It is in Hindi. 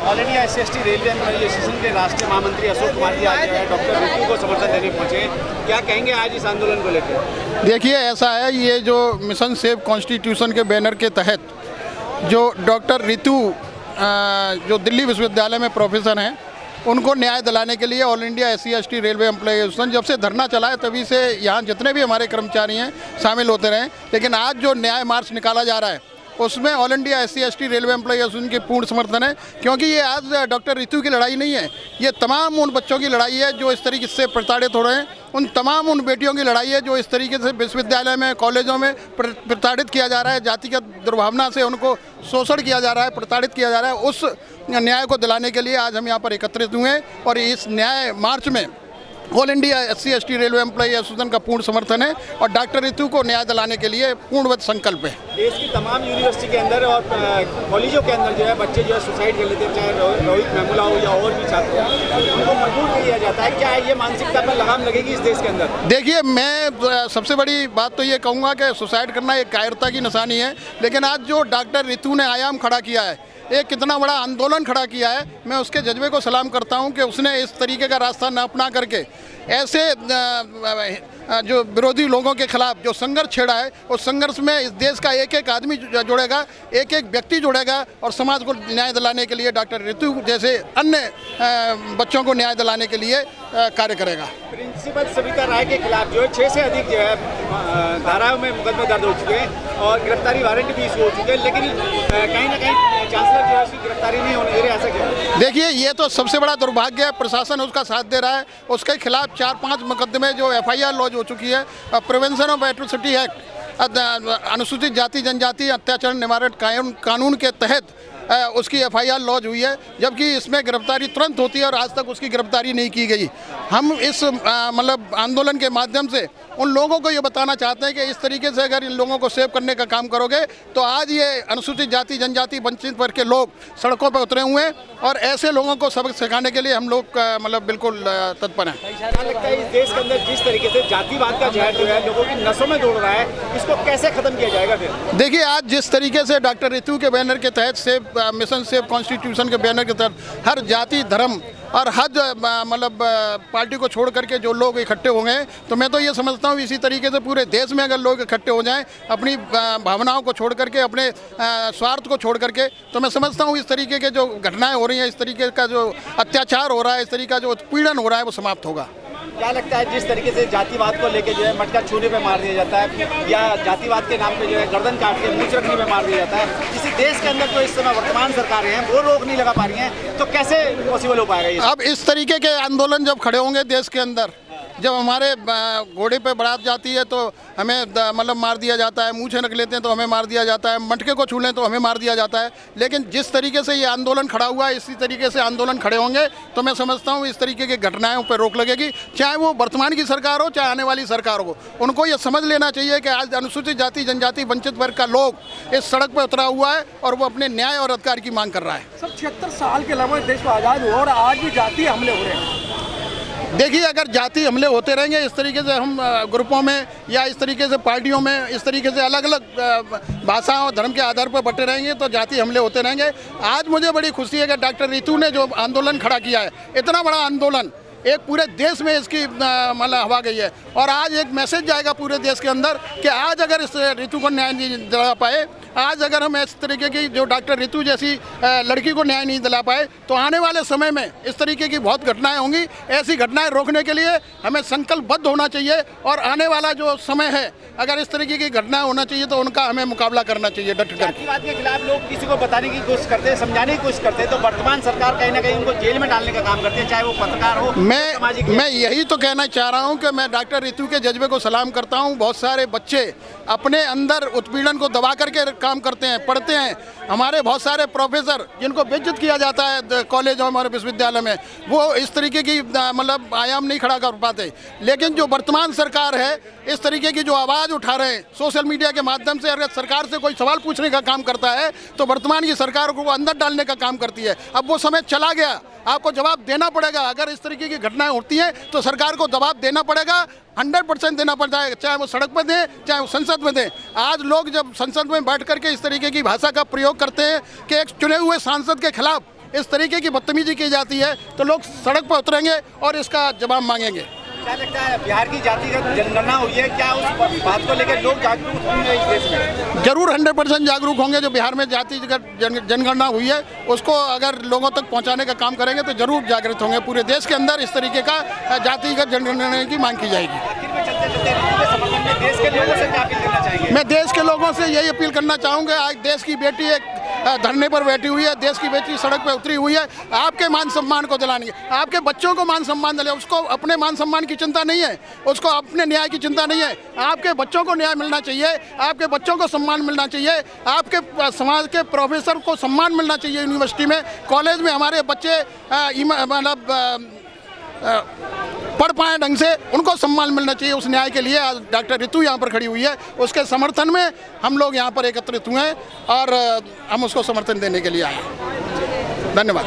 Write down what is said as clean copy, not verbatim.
All India SC/ST railway employee association के राष्ट्रीय महामंत्री अशोक कुमार जी आज डॉक्टर रितु को समर्थन देने पहुंचे। क्या कहेंगे आज इस आंदोलन को लेकर? देखिए, ऐसा है, ये जो मिशन सेव कॉन्स्टिट्यूशन के बैनर के तहत जो डॉक्टर रितु जो दिल्ली विश्वविद्यालय में प्रोफेसर हैं, उनको न्याय दिलाने के लिए all India SC/ST railway employee association जब से धरना चला है तभी से यहाँ जितने भी हमारे कर्मचारी हैं शामिल होते रहे। लेकिन आज जो न्याय मार्च निकाला जा रहा है उसमें all India SC/ST railway employee association के पूर्ण समर्थन है, क्योंकि ये आज डॉक्टर रितु की लड़ाई नहीं है, ये तमाम उन बच्चों की लड़ाई है जो इस तरीके से प्रताड़ित हो रहे हैं, उन तमाम उन बेटियों की लड़ाई है जो इस तरीके से विश्वविद्यालय में कॉलेजों में प्रताड़ित किया जा रहा है, जातिगत दुर्भावना से उनको शोषण किया जा रहा है, प्रताड़ित किया जा रहा है। उस न्याय को दिलाने के लिए आज हम यहाँ पर एकत्रित हुए हैं और इस न्याय मार्च में all India SC/ST railway employee association का पूर्ण समर्थन है और डॉक्टर रितु को न्याय दिलाने के लिए पूर्णवत संकल्प है। देश की तमाम यूनिवर्सिटी के अंदर और कॉलेजों के अंदर जो है बच्चे जो है सुसाइड कर लेते हैं, चाहे रोहित वेमुला हो या और भी छात्र हो, उनको मजबूर कर दिया जाता है। क्या ये मानसिकता पर लगाम लगेगी इस देश के अंदर? देखिए, मैं सबसे बड़ी बात तो ये कहूँगा कि सुसाइड करना एक कायरता की निशानी है, लेकिन आज जो डॉक्टर रितु ने आयाम खड़ा किया है, एक कितना बड़ा आंदोलन खड़ा किया है, मैं उसके जज्बे को सलाम करता हूं कि उसने इस तरीके का रास्ता न अपना करके ऐसे जो विरोधी लोगों के खिलाफ जो संघर्ष छेड़ा है, उस संघर्ष में इस देश का एक एक आदमी जुड़ेगा, एक एक व्यक्ति जुड़ेगा और समाज को न्याय दिलाने के लिए डॉक्टर रितु जैसे अन्य बच्चों को न्याय दिलाने के लिए कार्य करेगा। प्रिंसिपल सविता राय के खिलाफ जो है 6 से अधिक जो है धाराओं में मुकदमे दर्ज हो चुके हैं और गिरफ्तारी वारंट भी इशू हो चुके हैं, लेकिन कहीं ना कहीं चांसलर जो है उसकी गिरफ्तारी नहीं होने दे रहे, ऐसा क्यों? देखिए, ये तो सबसे बड़ा दुर्भाग्य है, प्रशासन उसका साथ दे रहा है। उसके खिलाफ 4-5 मुकदमे जो FIR लॉन्च हो चुकी है, प्रिवेंशन ऑफ एट्रोसिटी एक्ट, अनुसूचित जाति जनजाति अत्याचार निवारण कानून के तहत उसकी FIR लॉन्च हुई है, जबकि इसमें गिरफ्तारी तुरंत होती है और आज तक उसकी गिरफ्तारी नहीं की गई। हम इस मतलब आंदोलन के माध्यम से उन लोगों को ये बताना चाहते हैं कि इस तरीके से अगर इन लोगों को सेव करने का काम करोगे तो आज ये अनुसूचित जाति जनजाति वंचित वर्ग के लोग सड़कों पर उतरे हुए हैं और ऐसे लोगों को सबक सिखाने के लिए हम लोग मतलब बिल्कुल तत्पर हैं। क्या लगता है इस देश के अंदर जिस तरीके से जातिवाद का जहर जो है लोगों की नसों में दौड़ रहा है, इसको कैसे खत्म किया जाएगा फिर? देखिए, आज जिस तरीके से डॉक्टर रितु के बैनर के तहत मिशन सेव कॉन्स्टिट्यूशन के बैनर के तहत हर जाति धर्म और हर मतलब पार्टी को छोड़ करके जो लोग इकट्ठे हो गए, तो मैं तो ये समझता हूँ इसी तरीके से पूरे देश में अगर लोग इकट्ठे हो जाएं अपनी भावनाओं को छोड़ करके, अपने स्वार्थ को छोड़ करके, तो मैं समझता हूँ इस तरीके के जो घटनाएं हो रही हैं, इस तरीके का जो अत्याचार हो रहा है, इस तरीके का जो उत्पीड़न हो रहा है, वो समाप्त होगा। क्या लगता है जिस तरीके से जातिवाद को लेके जो है मटका छूने पे मार दिया जाता है या जातिवाद के नाम पे जो है गर्दन काट के मूंछ रखने पे मार दिया जाता है, किसी देश के अंदर जो इस समय वर्तमान सरकारें हैं वो रोक नहीं लगा पा रही हैं, तो कैसे पॉसिबल हो पाएगा ये? अब इस तरीके के आंदोलन जब खड़े होंगे देश के अंदर, जब हमारे घोड़े पे बारात जाती है तो हमें मतलब मार दिया जाता है, मूंछें रख लेते हैं तो हमें मार दिया जाता है, मटके को छू लें तो हमें मार दिया जाता है, लेकिन जिस तरीके से ये आंदोलन खड़ा हुआ है इसी तरीके से आंदोलन खड़े होंगे तो मैं समझता हूँ इस तरीके की घटनाओं पर रोक लगेगी, चाहे वो वर्तमान की सरकार हो चाहे आने वाली सरकार हो। उनको ये समझ लेना चाहिए कि आज अनुसूचित जाति जनजाति वंचित वर्ग का लोग इस सड़क पर उतरा हुआ है और वो अपने न्याय और अधिकार की मांग कर रहा है। सब 76 साल के लगभग देश को आज़ाद हुआ और आज भी जातीय हमले हो रहे हैं। देखिए, अगर जाति हमले होते रहेंगे इस तरीके से, हम ग्रुपों में या इस तरीके से पार्टियों में इस तरीके से अलग अलग भाषा और धर्म के आधार पर बटे रहेंगे तो जाति हमले होते रहेंगे। आज मुझे बड़ी खुशी है कि डॉक्टर रितु ने जो आंदोलन खड़ा किया है, इतना बड़ा आंदोलन, एक पूरे देश में इसकी मतलब हवा गई है और आज एक मैसेज जाएगा पूरे देश के अंदर कि आज अगर इस रितु को न्याय नहीं दिला पाए, आज अगर हम इस तरीके की जो डॉक्टर रितु जैसी लड़की को न्याय नहीं दिला पाए तो आने वाले समय में इस तरीके की बहुत घटनाएं होंगी। ऐसी घटनाएं रोकने के लिए हमें संकल्पबद्ध होना चाहिए और आने वाला जो समय है अगर इस तरीके की घटनाएं होना चाहिए तो उनका हमें मुकाबला करना चाहिए डट कर। जातिवाद के खिलाफ लोग किसी को बताने की कोशिश करते हैं, समझाने की कोशिश करते हैं, तो वर्तमान सरकार कहीं ना कहीं उनको जेल में डालने का काम करती है, चाहे वो पत्रकार हो। मैं यही तो कहना चाह रहा हूं कि मैं डॉक्टर रितु के जज्बे को सलाम करता हूं। बहुत सारे बच्चे अपने अंदर उत्पीड़न को दबा करके काम करते हैं, पढ़ते हैं। हमारे बहुत सारे प्रोफेसर जिनको बेइज्जत किया जाता है कॉलेज और हमारे विश्वविद्यालय में, वो इस तरीके की मतलब आयाम नहीं खड़ा कर पाते। लेकिन जो वर्तमान सरकार है इस तरीके की जो आवाज़ उठा रहे हैं सोशल मीडिया के माध्यम से, अगर सरकार से कोई सवाल पूछने का काम करता है तो वर्तमान की सरकार को अंदर डालने का काम करती है। अब वो समय चला गया, आपको जवाब देना पड़ेगा। अगर इस तरीके की घटनाएं होती हैं तो सरकार को जवाब देना पड़ेगा, 100% देना पड़ता है, चाहे वो सड़क पर दें चाहे वो संसद में दें। आज लोग जब संसद में बैठ करके इस तरीके की भाषा का प्रयोग करते हैं कि एक चुने हुए सांसद के खिलाफ इस तरीके की बदतमीजी की जाती है तो लोग सड़क पर उतरेंगे और इसका जवाब मांगेंगे। क्या लगता है बिहार की जातिगत जनगणना हुई है, क्या उस बात को लेकर लोग जागरूक होंगे इस देश में? जरूर 100% जागरूक होंगे। जो बिहार में जातिगत जनगणना हुई है उसको अगर लोगों तक पहुंचाने का काम करेंगे तो जरूर जागृत होंगे। पूरे देश के अंदर इस तरीके का जातिगत जनगणना की मांग की जाएगी। आखिर में चलते चलते ऋतु के समर्थन में देश के लोगों से क्या अपील करना चाहेंगे? मैं देश के लोगों से यही अपील करना चाहूँगा, आज देश की बेटी एक धरने पर बैठी हुई है, देश की बेटी सड़क पर उतरी हुई है, आपके मान सम्मान को दिलाने, आपके बच्चों को मान सम्मान दिलाए। उसको अपने मान सम्मान की चिंता नहीं है, उसको अपने न्याय की चिंता नहीं है। आपके बच्चों को न्याय मिलना चाहिए, आपके बच्चों को सम्मान मिलना चाहिए, आपके समाज के प्रोफेसर को सम्मान मिलना चाहिए। यूनिवर्सिटी में, कॉलेज में हमारे बच्चे मतलब पढ़ पाए ढंग से, उनको सम्मान मिलना चाहिए। उस न्याय के लिए आज डॉक्टर ऋतु यहाँ पर खड़ी हुई है, उसके समर्थन में हम लोग यहाँ पर एकत्रित हुए हैं और हम उसको समर्थन देने के लिए आए हैं। धन्यवाद।